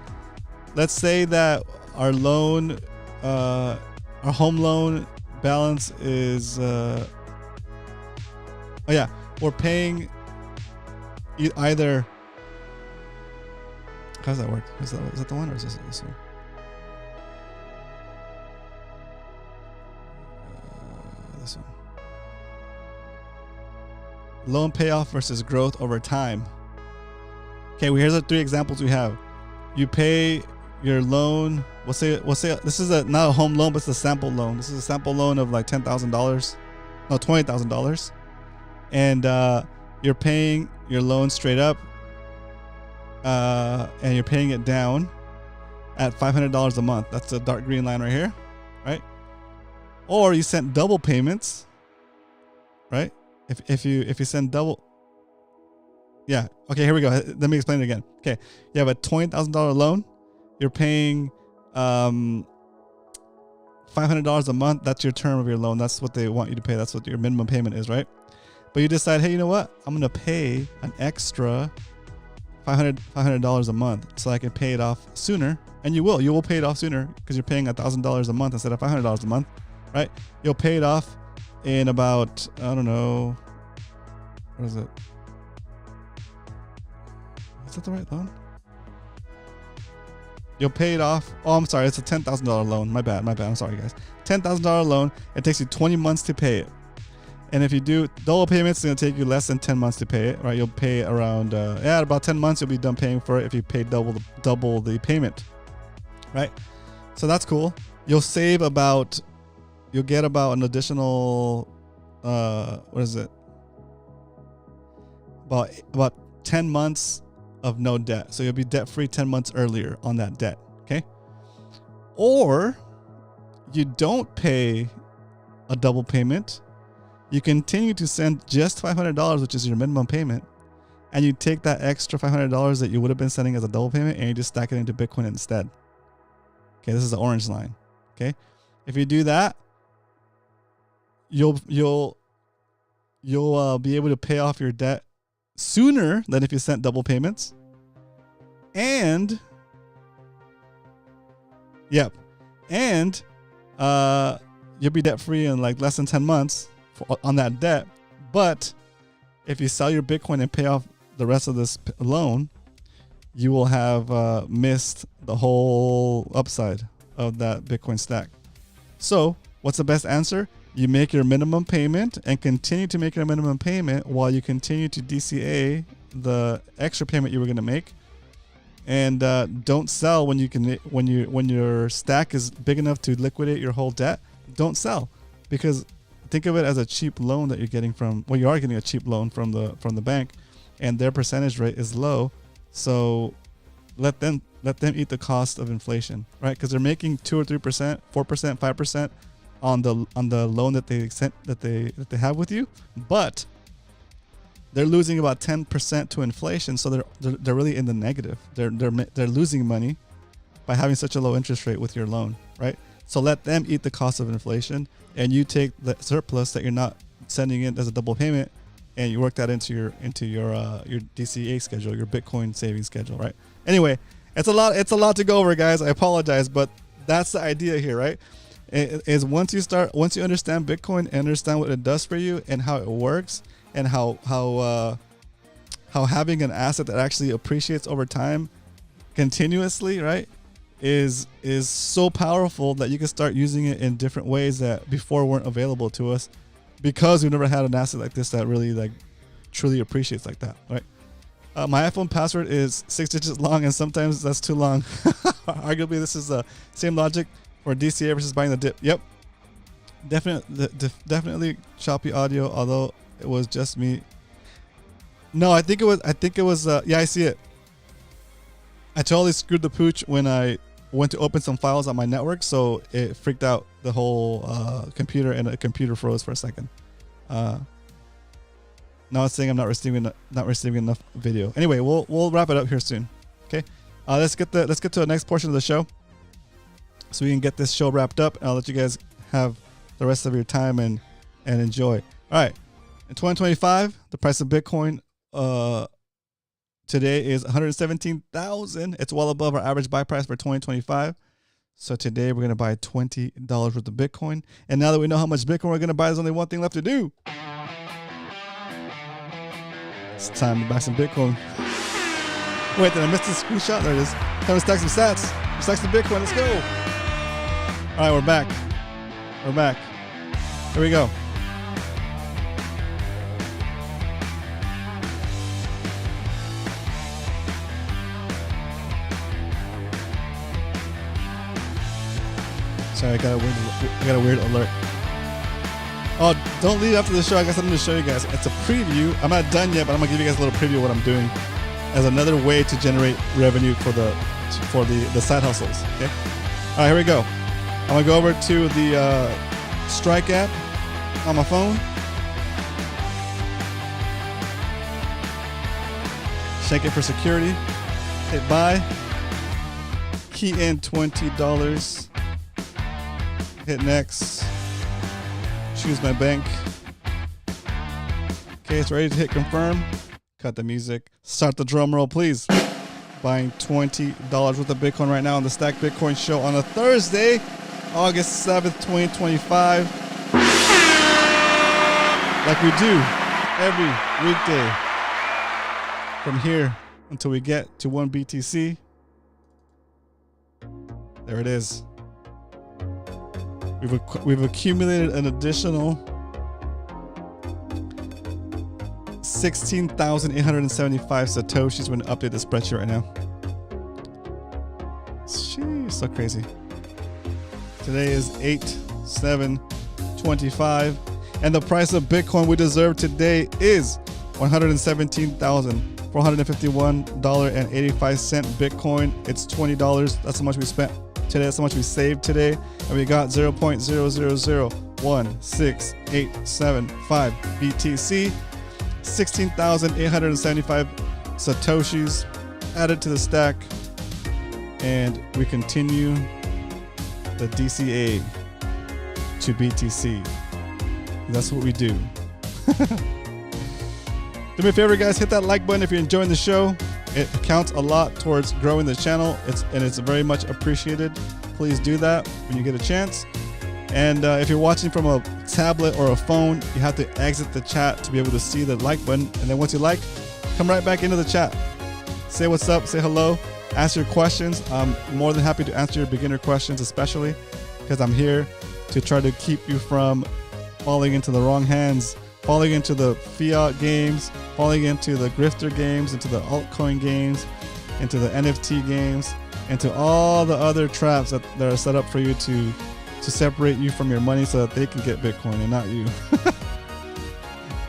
Let's say that our loan, our home loan balance is, oh yeah, we're paying either, how does that work? Is that the one, or is this one? This one. Loan payoff versus growth over time. Okay, well, here's the 3 examples we have. You pay your loan. We'll say this is not a home loan, but it's a sample loan. This is a sample loan of like $10,000, no, $20,000, and you're paying your loan straight up, and you're paying it down at $500 a month. That's the dark green line right here, right? Or you sent double payments, right? If you send double, yeah. Okay, here we go. Let me explain it again. Okay, you have a $20,000 loan. You're paying $500 a month. That's your term of your loan. That's what they want you to pay. That's what your minimum payment is, right? But you decide, hey, you know what? I'm gonna pay an extra $500 a month so I can pay it off sooner. And you will pay it off sooner because you're paying $1,000 a month instead of $500 a month, right? You'll pay it off in about, I don't know, what is it? Is that the right loan? You'll pay it off. Oh, I'm sorry. It's a $10,000 loan. My bad. I'm sorry, guys. $10,000 loan. It takes you 20 months to pay it. And if you do double payments, it's going to take you less than 10 months to pay it, right? You'll pay around, about 10 months, you'll be done paying for it if you pay double the payment, right? So that's cool. You'll get about an additional, what is it? About 10 months of no debt. So you'll be debt free 10 months earlier on that debt. Okay. Or you don't pay a double payment. You continue to send just $500, which is your minimum payment. And you take that extra $500 that you would have been sending as a double payment and you just stack it into Bitcoin instead. Okay. This is the orange line. Okay. If you do that, you'll be able to pay off your debt sooner than if you sent double payments, and you'll be debt free in like less than 10 months on that debt. But if you sell your Bitcoin and pay off the rest of this loan, you will have missed the whole upside of that Bitcoin stack. So what's the best answer? You make your minimum payment and continue to make your minimum payment while you continue to DCA the extra payment you were going to make, and don't sell when your stack is big enough to liquidate your whole debt. Don't sell, because think of it as a cheap loan that you're getting from. Well, you are getting a cheap loan from the bank, and their percentage rate is low. So let them eat the cost of inflation, right? Because they're making 2 or 3%, 4%, 5%. On the loan that they have with you, but they're losing about 10% to inflation, so they're really in the negative. They're losing money by having such a low interest rate with your loan, right? So let them eat the cost of inflation, and you take the surplus that you're not sending in as a double payment, and you work that into your DCA schedule, your Bitcoin savings schedule, right? Anyway, it's a lot to go over, guys. I apologize, but That's the idea here, right? Is once you understand Bitcoin and understand what it does for you and how it works and how having an asset that actually appreciates over time continuously, right, is so powerful that you can start using it in different ways that before weren't available to us, because we've never had an asset like this that really like truly appreciates like that, right? My iPhone password is 6 digits long, and sometimes that's too long. Arguably, this is the same logic for DCA versus buying the dip. Yep, definitely choppy audio. Although it was just me. No, I think it was. Yeah, I see it. I totally screwed the pooch when I went to open some files on my network, so it freaked out the whole computer, and the computer froze for a second. Now it's saying I'm not receiving enough video. Anyway, we'll wrap it up here soon. Okay, let's get to the next portion of the show, so we can get this show wrapped up, and I'll let you guys have the rest of your time and enjoy. All right, in 2025, the price of Bitcoin today is 117,000. It's well above our average buy price for 2025. So today we're gonna buy $20 worth of Bitcoin. And now that we know how much Bitcoin we're gonna buy, there's only one thing left to do. It's time to buy some Bitcoin. Wait, did I miss the screenshot? There it is. Time to stack some sats. Stack some Bitcoin. Let's go. All right, we're back. Here we go. Sorry, I got a weird alert. Oh, don't leave after the show. I got something to show you guys. It's a preview. I'm not done yet, but I'm gonna give you guys a little preview of what I'm doing as another way to generate revenue for the side hustles. Okay. All right, here we go. I'm gonna go over to the Strike app on my phone. Shake it for security. Hit buy. Key in $20. Hit next. Choose my bank. Okay, it's ready to hit confirm. Cut the music. Start the drum roll, please. Buying $20 worth of Bitcoin right now on the Stack Bitcoin show on a Thursday, August 7th, 2025. Like we do every weekday from here until we get to 1 BTC. There it is. We've accumulated an additional 16,875 Satoshis. We're going to update the spreadsheet right now. Sheesh, so crazy. Today is 8/7/25, and the price of Bitcoin we deserve today is $117,451.85 Bitcoin. It's $20. That's how much we spent today. That's how much we saved today, and we got 0.0001687 BTC, 16,875 Satoshis added to the stack, and we continue the DCA to BTC. That's what we do. Do me a favor, guys, hit that like button if you're enjoying the show. It counts a lot towards growing the channel. It's very much appreciated. Please do that when you get a chance. And if you're watching from a tablet or a phone, you have to exit the chat to be able to see the like button. And then once you like, come right back into the chat. Say what's up, say hello, ask your questions. I'm more than happy to answer your beginner questions, especially because I'm here to try to keep you from falling into the wrong hands, falling into the fiat games, falling into the grifter games, into the altcoin games, into the NFT games, into all the other traps that are set up for you to separate you from your money so that they can get Bitcoin and not you.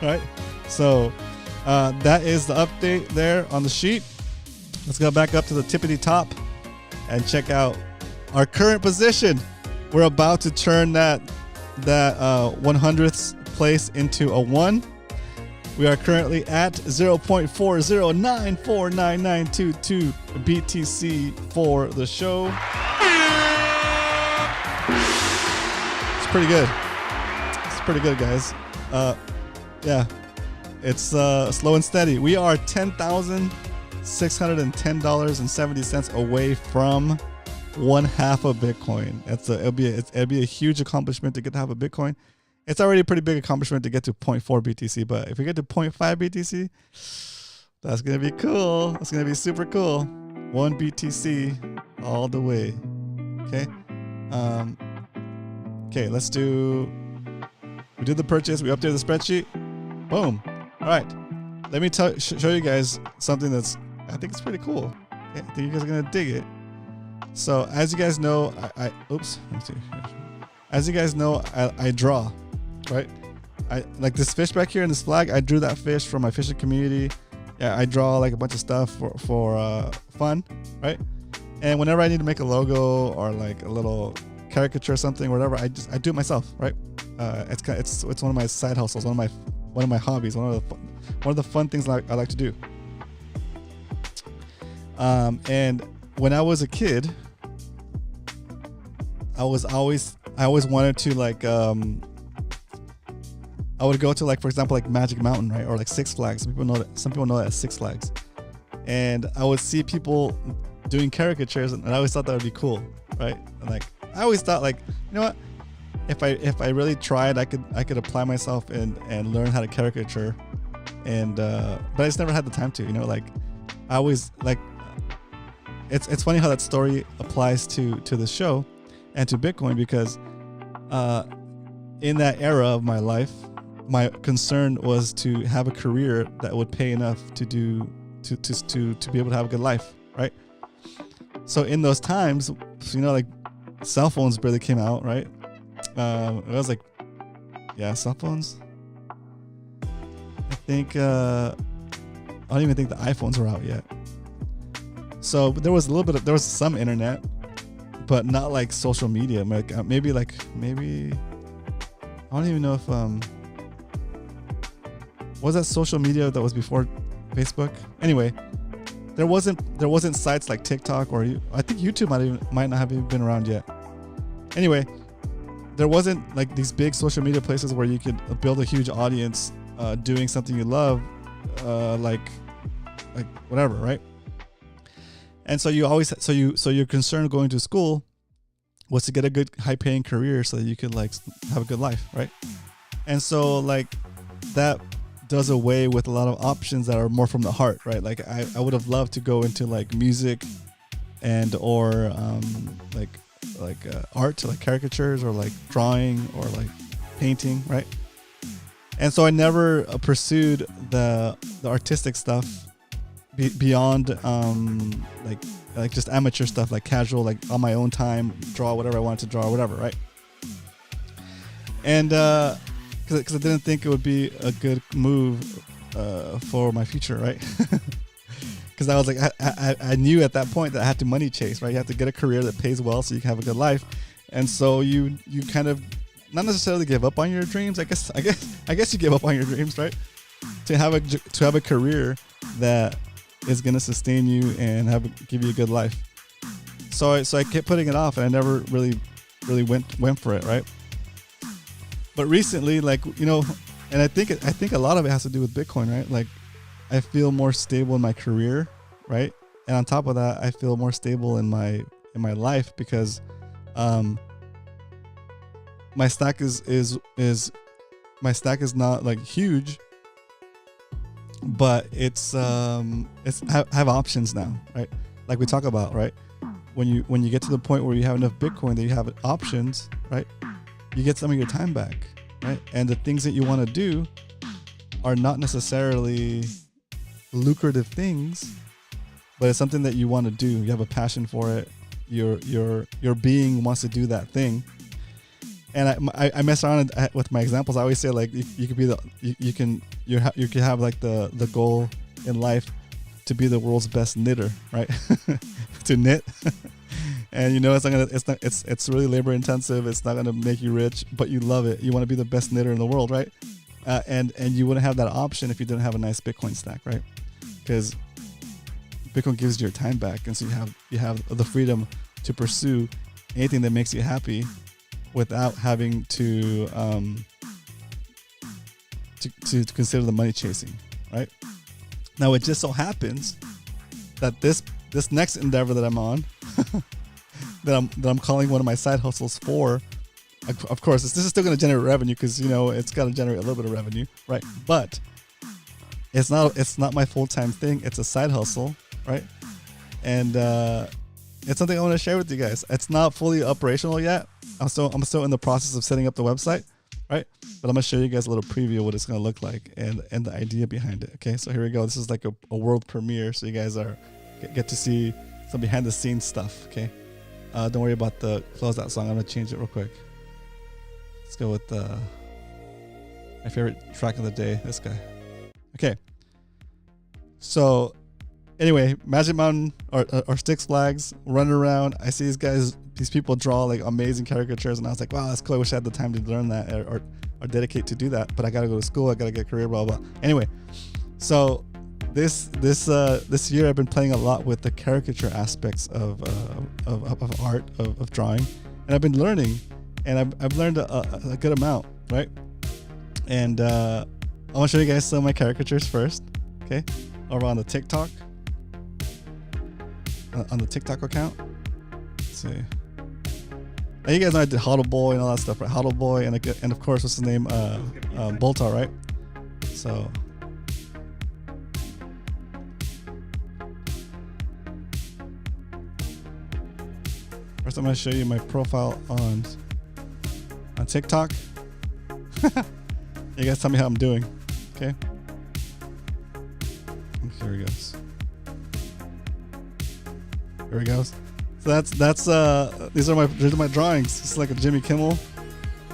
Right? So that is the update there on the sheet. Let's go back up to the tippity top and check out our current position. We're about to turn that 100th place into a 1. We are currently at 0.409499922 BTC for the show. It's pretty good. It's pretty good, guys. Yeah, it's slow and steady. We are $10,610.70 away from 1/2 of Bitcoin. It'll be a huge accomplishment to get to have a Bitcoin. It's already a pretty big accomplishment to get to 0.4 BTC, but if we get to 0.5 BTC, that's gonna be cool. That's gonna be super cool. 1 BTC all the way. Okay. Okay, let's do. We did the purchase. We updated the spreadsheet. Boom. All right. Let me show you guys something that's, I think it's pretty cool. Okay, I think you guys are gonna dig it. So as you guys know, oops. Let's see. As you guys know, I draw, right? I like this fish back here in this flag. I drew that fish from my fishing community. Yeah, I draw like a bunch of stuff for fun, right? And whenever I need to make a logo or like a little caricature or something, or whatever, I do it myself, right? It's one of my side hustles, one of my hobbies, one of the fun things I like to do. And when I was a kid, I always wanted to like I would go to, like, for example, like Magic Mountain, right, or like Six Flags. Some people know that as Six Flags, and I would see people doing caricatures, and I always thought that would be cool, right? And like I always thought, like, you know what, if I really tried, I could apply myself and learn how to caricature, and but I just never had the time to, you know, like I always like. It's funny how that story applies to the show and to Bitcoin, because in that era of my life, my concern was to have a career that would pay enough to be able to have a good life, right? So in those times, you know, like cell phones barely came out, right? It was like, yeah, cell phones. I think I don't even think the iPhones were out yet. So there was there was some internet, but not like social media. Like maybe I don't even know if was that social media that was before Facebook. Anyway, there wasn't sites like TikTok, or I think YouTube might not have even been around yet. Anyway, there wasn't like these big social media places where you could build a huge audience doing something you love, like whatever, right? And so your concern going to school was to get a good high-paying career so that you could like have a good life, right? And so like that does away with a lot of options that are more from the heart, right? Like I would have loved to go into like music or art, like caricatures, or like drawing, or like painting, right? And so I never pursued the artistic stuff beyond like just amateur stuff, like casual, like on my own time, draw whatever I wanted to draw, whatever, right? And because I didn't think it would be a good move for my future, right? Because I was like, I knew at that point that I had to money chase, right? You have to get a career that pays well so you can have a good life. And so you kind of not necessarily give up on your dreams. I guess you give up on your dreams, right? To have a career that is going to sustain you and give you a good life. So I kept putting it off, and I never really went for it, right? But recently, like, you know, and I think a lot of it has to do with Bitcoin, right? Like I feel more stable in my career, right? And on top of that, I feel more stable in my life, because my stack is not like huge, but it's have options now, right? Like we talk about, right? When you get to the point where you have enough Bitcoin that you have options, right? You get some of your time back, right? And the things that you want to do are not necessarily lucrative things, but it's something that you want to do. You have a passion for it. Your being wants to do that thing. And I mess around with my examples. I always say, like, you could be you can have like the goal in life to be the world's best knitter, right? To knit. And you know, it's really labor intensive. It's not gonna make you rich, but you love it. You want to be the best knitter in the world, right? And you wouldn't have that option if you didn't have a nice Bitcoin stack, right? Because Bitcoin gives you your time back, and so you have the freedom to pursue anything that makes you happy without having to consider the money chasing, right? Now it just so happens that this next endeavor that I'm on, that I'm calling one of my side hustles for. Of course, this is still going to generate revenue because it's got to generate a little bit of revenue, right? But it's not my full-time thing. It's a side hustle, right? And it's something I want to share with you guys. It's not fully operational yet. I'm still in the process of setting up the website, right? But I'm gonna show you guys a little preview of what it's gonna look like and the idea behind it. Okay, so here we go. This is like a world premiere, so you guys get to see some behind the scenes stuff. Okay, don't worry about the close out song. I'm gonna change it real quick. Let's go with my favorite track of the day. This guy. Okay. So anyway, Magic Mountain or Six Flags, running around. I see these people draw like amazing caricatures, and I was like, wow, that's cool. I wish I had the time to learn that or dedicate to do that. But I gotta go to school. I gotta get a career. Blah blah. Anyway, so this year I've been playing a lot with the caricature aspects of art of drawing, and I've been learning, and I've learned a good amount, right? And I want to show you guys some of my caricatures first. Okay, over on the TikTok. On the TikTok account. Let's see. Now you guys know I did Huddle Boy and all that stuff, right? Huddle Boy and of course what's his name? Boltar, right? So first I'm gonna show you my profile on TikTok. You guys tell me how I'm doing. Okay. Here he goes. Here he goes. So these are my drawings. It's like a Jimmy Kimmel.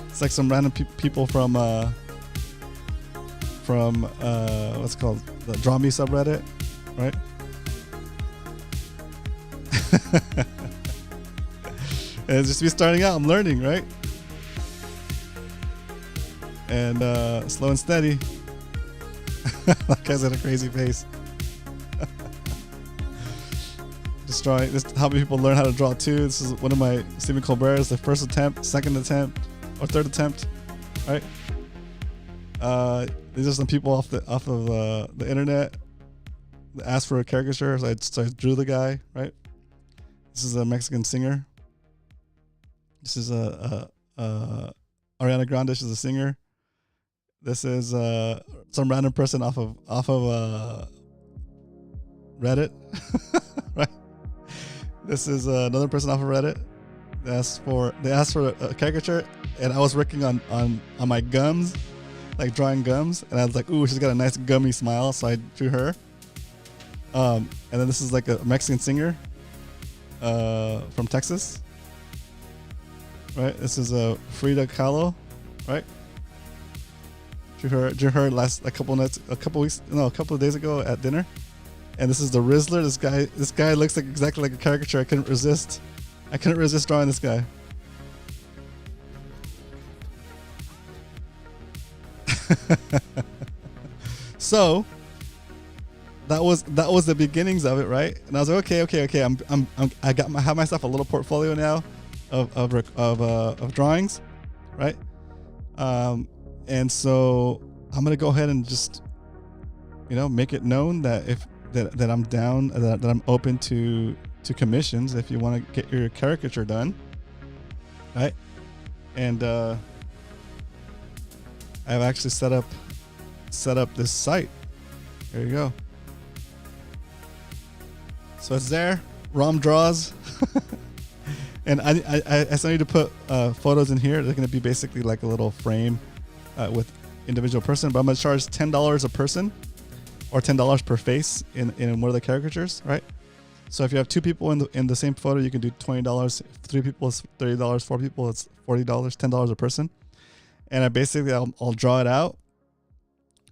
It's like some random people from what's it called, the Draw Me subreddit, right? And it's just me starting out. I'm learning, right? And slow and steady. That guy's got a crazy face. Just drawing. This is how many people learn how to draw too. This is one of my Stephen Colbert's, the first attempt, second attempt, or third attempt, right? These are some people off of the internet that asked for a caricature, so I drew the guy, right? This is a Mexican singer. This is Ariana Grande. She's a singer. This is some random person off of Reddit, right? This is another person off of Reddit. They asked for a caricature, and I was working on my gums, like drawing gums, and I was like, ooh, she's got a nice gummy smile, so I drew her. And then this is like a Mexican singer from Texas, right? This is Frida Kahlo, right? Drew her a couple of days ago at dinner. And this is the Rizzler. This guy looks like exactly like a caricature. I couldn't resist drawing this guy. So that was the beginnings of it, right? And I was like, okay. I have myself a little portfolio now of drawings, right? And so I'm gonna go ahead and just make it known that that I'm down, that I'm open to commissions if you want to get your caricature done, right? And I've actually set up this site. There you go. So it's there, ROM draws. And I still need to put photos in here. They're going to be basically like a little frame with individual person, but I'm going to charge $10 a person, or $10 per face in one of the caricatures, right? So if you have two people in the same photo, you can do $20. 3 people is $30. 4 people it's $40. $10 a person. And I'll draw it out.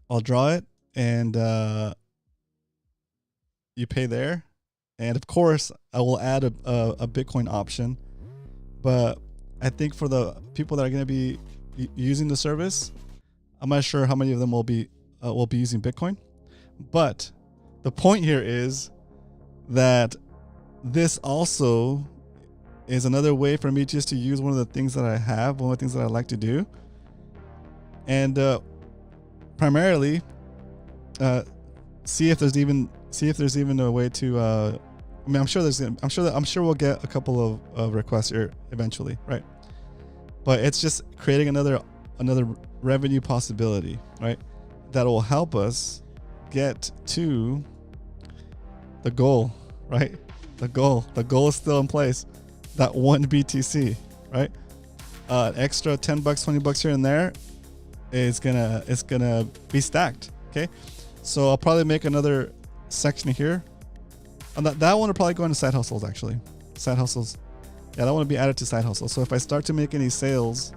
I'll draw it, and you pay there. And of course, I will add a Bitcoin option. But I think for the people that are going to be using the service, I'm not sure how many of them will be using Bitcoin. But the point here is that this also is another way for me just to use one of the things that I have, one of the things that I like to do, and primarily see if there's even a way to I mean, I'm sure we'll get a couple of requests here eventually, right? But it's just creating another revenue possibility, right? That will help us get to the goal, right? The goal is still in place. That 1 BTC, right? Extra $10, $20 here and there is gonna be stacked. Okay, so I'll probably make another section here. On that one will probably go into side hustles, actually. Side hustles. Yeah, that one will be added to side hustles. So if I start to make any sales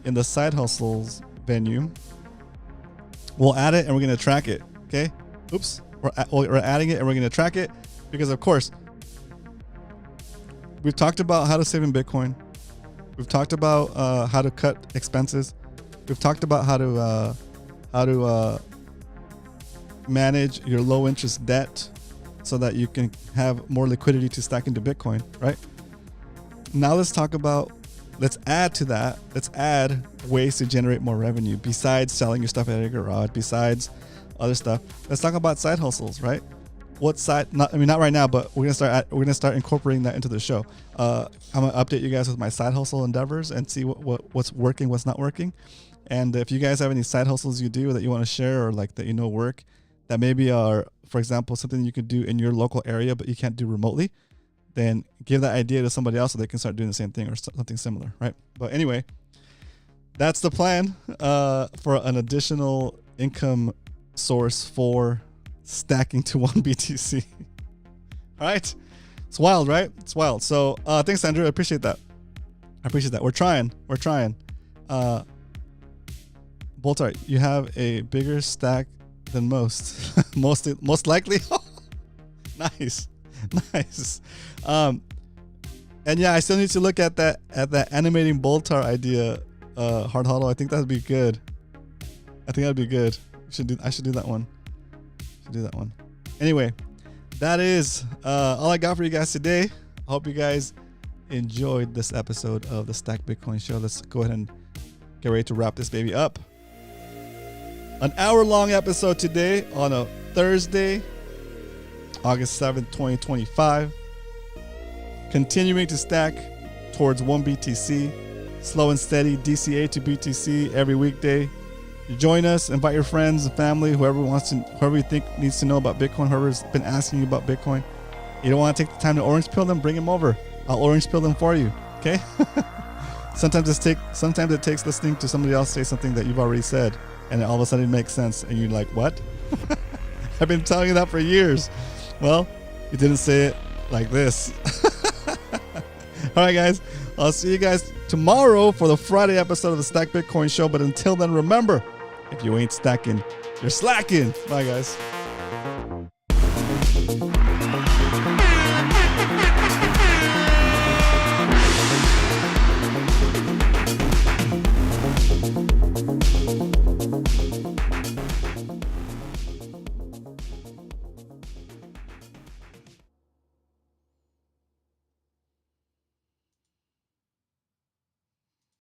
in the side hustles venue, we'll add it and we're gonna track it. Okay. Oops. We're adding it and we're gonna track it because, of course, we've talked about how to save in Bitcoin. We've talked about how to cut expenses. We've talked about how to manage your low interest debt so that you can have more liquidity to stack into Bitcoin, right? Now let's add to that. Let's add ways to generate more revenue besides selling your stuff at a garage, besides other stuff. Let's talk about side hustles, right? What side? Not right now, but we're gonna start incorporating that into the show. I'm gonna update you guys with my side hustle endeavors and see what's working, what's not working. And if you guys have any side hustles you do that you want to share or like that work, that maybe are, for example, something you could do in your local area but you can't do remotely, then give that idea to somebody else so they can start doing the same thing or something similar, right? But anyway, that's the plan for an additional income source for stacking to 1 BTC. All right, it's wild, right? It's wild. So thanks, Andrew. I appreciate that. We're trying. Boltar, you have a bigger stack than most. most likely. Nice. And yeah, I still need to look at that animating Boltar idea, Hard Huddle. I think that'd be good. I should do that one. Anyway, that is all I got for you guys today. I hope you guys enjoyed this episode of the Stack Bitcoin Show. Let's go ahead and get ready to wrap this baby up. An hour-long episode today on a Thursday, August 7th, 2025. Continuing to stack towards 1 BTC, slow and steady DCA to BTC every weekday. Join us, invite your friends and family, whoever you think needs to know about Bitcoin, whoever's been asking you about Bitcoin. You don't want to take the time to orange pill them, bring them over. I'll orange pill them for you. Okay? Sometimes it takes listening to somebody else say something that you've already said, and all of a sudden it makes sense, and you're like, what? I've been telling you that for years. Well, you didn't say it like this. All right, guys. I'll see you guys tomorrow for the Friday episode of the Stack Bitcoin Show. But until then, remember, if you ain't stacking, you're slacking. Bye, guys.